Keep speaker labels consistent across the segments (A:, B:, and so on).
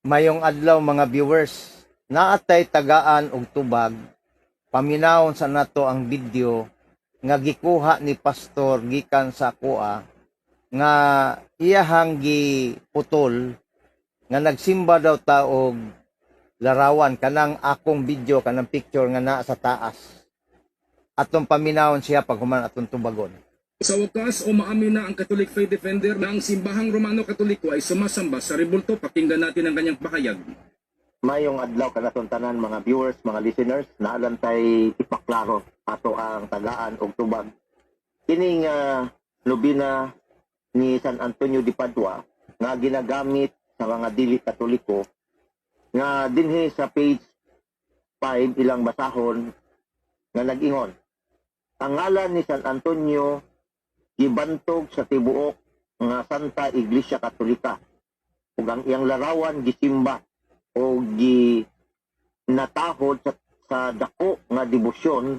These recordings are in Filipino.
A: Mayong adlaw mga viewers, naatay tagaan og tubag, paminawon sa nato ang video nga gikuha ni pastor gikan sa kuha nga iyahang giputol nga nagsimba daw ta og larawan kanang akong video kanang picture nga naa sa taas. Atong paminawon siya pag human atong tubagon.
B: Sa wakas, umaamin na ang Catholic Faith Defender na ang simbahang Romano-Katoliko ay sumasamba sa rebulto. Pakinggan natin ang kanyang pahayag.
C: Mayong adlaw kanaton tanan mga viewers, mga listeners, naalantay ipaklaro ato ang tagaan og tubag. Kining lubina ni San Antonio de Padua nga ginagamit sa mga dili Katoliko nga dinhi sa page 5 ilang basahon nga nag-ingon. Ang ngalan ni San Antonio gibantog sa tibuok nga Santa Iglesia Katolika ug ang iyang larawan gisimba o ginatahod sa dako nga debosyon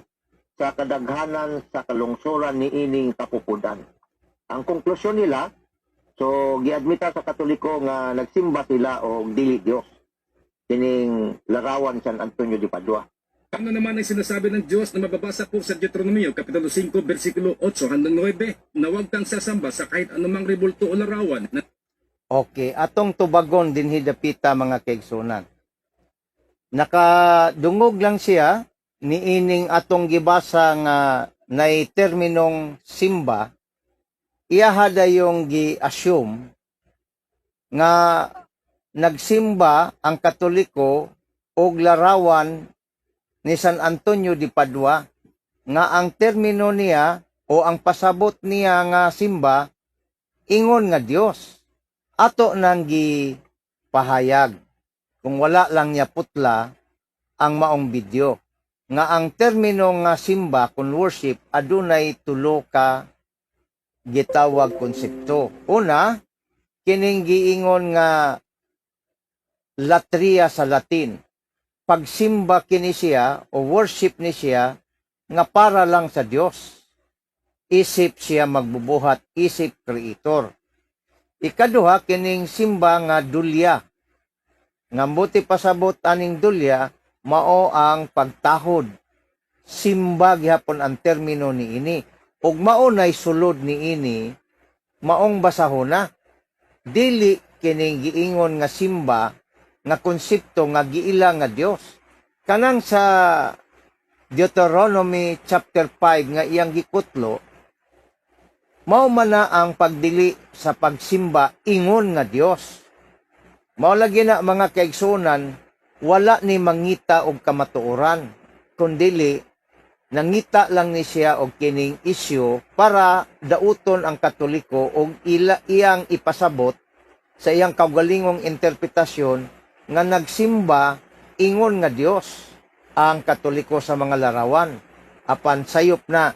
C: sa kadaghanan sa kalungsoran ni ining kapupudan. Ang konklusyon nila, so giadmita sa Katoliko nga nagsimba sila og dili Dios kining larawan San Antonio de Padua.
B: Ano naman ang sinasabi ng Diyos na mababasa po sa Deuteronomio, Kapitulo 5, versikulo 8 hanggang 9, na huwag kang sasamba sa kahit anumang rebulto o larawan.
A: Okay, atong tubagon din hidapita mga kaigsunan. Nakadungog lang siya niining atong gibasa nga nay terminong simba, iyahada yung gi-assume nga nagsimba ang Katoliko og larawan ni San Antonio de Padua nga ang termino niya o ang pasabot niya nga simba ingon nga Dios. Ato nang gipahayag kung wala lang niya putla ang maong video nga ang termino nga simba kun worship adunay tulo ka gitawag konsepto. Una, kining giingon nga latria sa Latin. Pagsimba kini siya o worship ni siya nga para lang sa Dios. Isip siya magbubuhat, isip creator. Ikaduha kining simba nga dulya. Ngambuti pasabot aning dulya mao ang pagtahod. Simba gihapon ang termino ni ini. Ug mao nay sulod ni ini maong basahona. Dili kining giingon nga simba nga konsepto nga giila nga Dios. Kanang sa Deuteronomy chapter 5 nga iyang gikutlo, mao man na ang pagdili sa pagsimba ingon nga Dios. Mao lagi na mga kaigsunan, wala ni mangita og kamatuoran, kundili nangita lang ni siya og kining isyu para dauton ang Katoliko og iyang ipasabot sa iyang kaugalingong interpretasyon nga nagsimba ingon nga Dios ang Katoliko sa mga larawan. Apan sayop na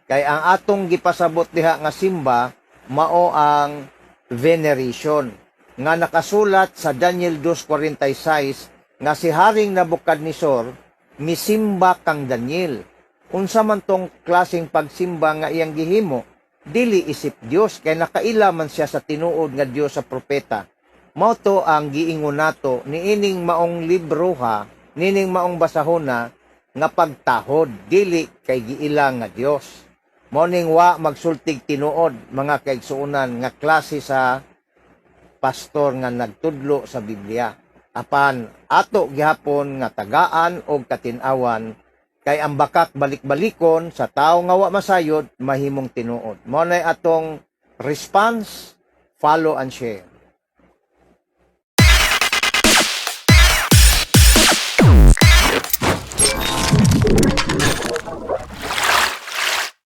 A: kay ang atong gipasabot diha nga simba mao ang veneration nga nakasulat sa Daniel 2:46 nga si Haring Nabukadnesar misimba kang Daniel. Unsa man tong klaseng pagsimba nga iyang gihimo, dili isip Dios kay nakaila man siya sa tinuod nga Dios sa propeta. Mao to ang giingon nato niining maong libroha, nining maong basahona nga pagtahod dili kay giila nga Dios. Mao ning wa magsultig tinuod mga kaigsuonan nga klase sa pastor nga nagtudlo sa Biblia. Apan ato gihapon nga tagaan og katin-awan kay ang bakak balik-balikon sa tawo nga wa masayod mahimong tinuod. Mao nay atong response, follow and share.